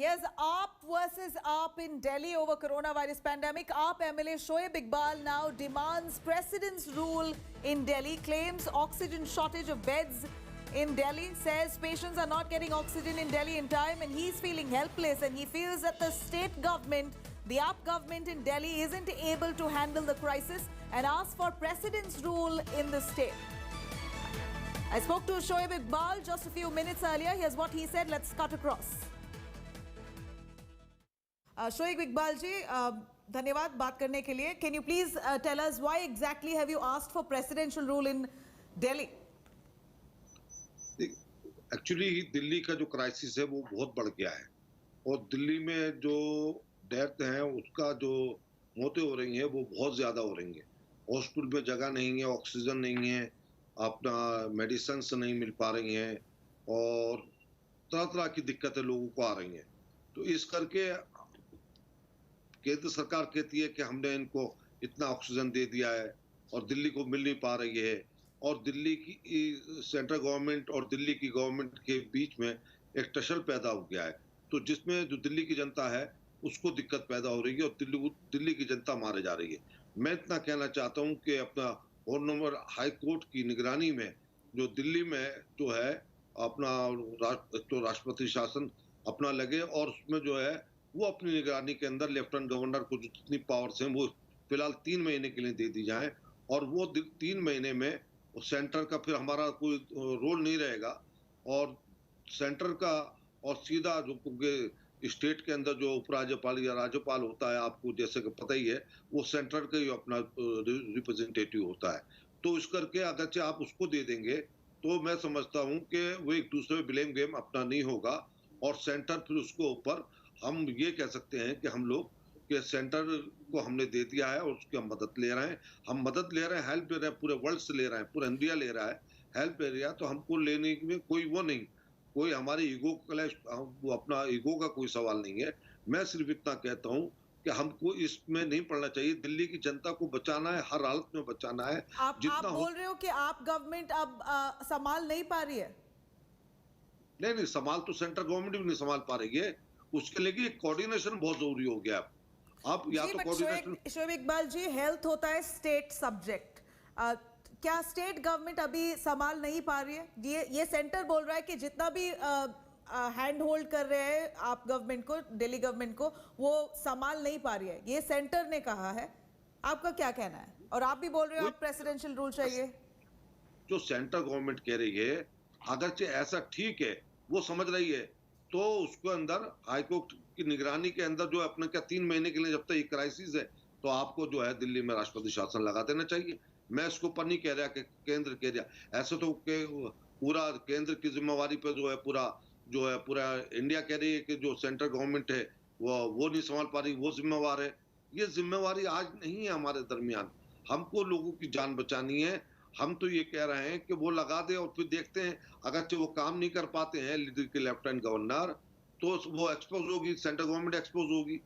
Yes, AAP versus AAP in Delhi over coronavirus pandemic. AAP MLA Shoaib Iqbal now demands President's rule in Delhi, claims oxygen shortage of beds in Delhi, says patients are not getting oxygen in Delhi in time and he's feeling helpless and he feels that the state government, the AAP government in Delhi isn't able to handle the crisis and asks for President's rule in the state. I spoke to Shoaib Iqbal just a few minutes earlier. Here's what he said. Let's cut across. Shoaib Iqbal ji, धन्यवाद बात करने के लिए. Can you please tell us why exactly have you asked for presidential rule in Delhi? Actually Delhi का जो crisis है वो बहुत बढ़ गया है और दिल्ली में जो डेथ हैं उसका जो मौतें हो रही हैं वो बहुत ज़्यादा हो रही हैं. हॉस्पिटल में जगह नहीं है, ऑक्सीजन नहीं है, अपना मेडिसिन नहीं मिल पा रही हैं और तरह तरह की दिक्कतें लोगों को आ रही हैं. तो इस करके केंद्र सरकार कहती है कि हमने इनको इतना ऑक्सीजन दे दिया है और दिल्ली को मिल नहीं पा रही है और दिल्ली की सेंट्रल गवर्नमेंट और दिल्ली की गवर्नमेंट के बीच में एक टसल पैदा हो गया है. तो जिसमें जो दिल्ली की जनता है उसको दिक्कत पैदा हो रही है और दिल्ली की जनता मारे जा रही है. मैं इतना कहना चाहता हूं कि अपना ऑनरेबल हाई कोर्ट की निगरानी में जो दिल्ली में जो है अपना तो राष्ट्रपति शासन अपना लगे और उसमें जो है वो अपनी निगरानी के अंदर लेफ्टिनेंट गवर्नर को जो जितनी पावर्स हैं वो फिलहाल 3 महीने के लिए दे दी जाए और वो 3 महीने में सेंटर का फिर हमारा कोई रोल नहीं रहेगा और सेंटर का और सीधा जो स्टेट के अंदर जो उपराज्यपाल या राज्यपाल होता है, आपको जैसे कि पता ही है, वो सेंटर का ही अपना रिप्रेजेंटेटिव होता है. तो इस करके अगर आप उसको दे देंगे तो मैं समझता हूं कि वो एक दूसरे में ब्लेम गेम अपना नहीं होगा और सेंटर फिर उसको ऊपर हम ये कह सकते हैं कि हम लोग के सेंटर को हमने दे दिया है और उसकी हम मदद ले रहे हैं. हम मदद ले रहे हैं, हेल्प ले रहे हैं, पूरे वर्ल्ड से ले रहे हैं, पूरा इंडिया ले रहा है हेल्प ले रहा है. तो हमको लेने में कोई वो नहीं, कोई हमारी ईगो क्लैश, वो अपना ईगो का कोई सवाल नहीं है. मैं सिर्फ इतना कहता हूं कि हमको इसमें नहीं पड़ना चाहिए. दिल्ली की जनता को बचाना है, हर हालत में बचाना है. आप बोल रहे हो कि आप गवर्नमेंट अब संभाल नहीं पा रही है? नहीं, संभाल तो सेंट्रल गवर्नमेंट भी नहीं संभाल पा रही है. उसके लिए कोऑर्डिनेशन बहुत जरूरी हो गया. आप या तो कोऑर्डिनेशन. शोएब इकबाल जी, हेल्थ होता है स्टेट सब्जेक्ट. क्या स्टेट गवर्नमेंट अभी संभाल नहीं पा रही है? ये सेंटर बोल रहा है कि जितना भी हैंड होल्ड कर रहे हैं आप गवर्नमेंट को, दिल्ली गवर्नमेंट को, वो संभाल नहीं पा रही है. ये सेंटर ने कहा है. आपका क्या कहना है? और आप भी बोल रहे हो आप प्रेसिडेंशियल रूल चाहिए. जो सेंट्रल गवर्नमेंट कह रही है अगरचे ऐसा ठीक है, वो समझ रही है, तो उसको अंदर हाईकोर्ट की निगरानी के अंदर जो अपने क्या 3 महीने के लिए जब तक ये क्राइसिस है तो आपको जो है दिल्ली में राष्ट्रपति शासन लगा देना चाहिए. मैं इसको ऊपर नहीं कह रहा कि केंद्र कह रहा, ऐसे तो पूरा केंद्र की जिम्मेवारी पे जो है पूरा इंडिया कह रही है कि जो सेंट्रल गवर्नमेंट है वो नहीं संभाल पा रही, वो जिम्मेवार है. ये जिम्मेवारी आज नहीं है हमारे दरमियान. हमको लोगों की जान बचानी है. हम तो ये कह रहे हैं कि वो लगा दे और फिर देखते हैं अगर वो काम नहीं कर पाते हैं लीडर के लेफ्टिनेंट गवर्नर तो वो एक्सपोज होगी, सेंट्रल गवर्नमेंट एक्सपोज होगी.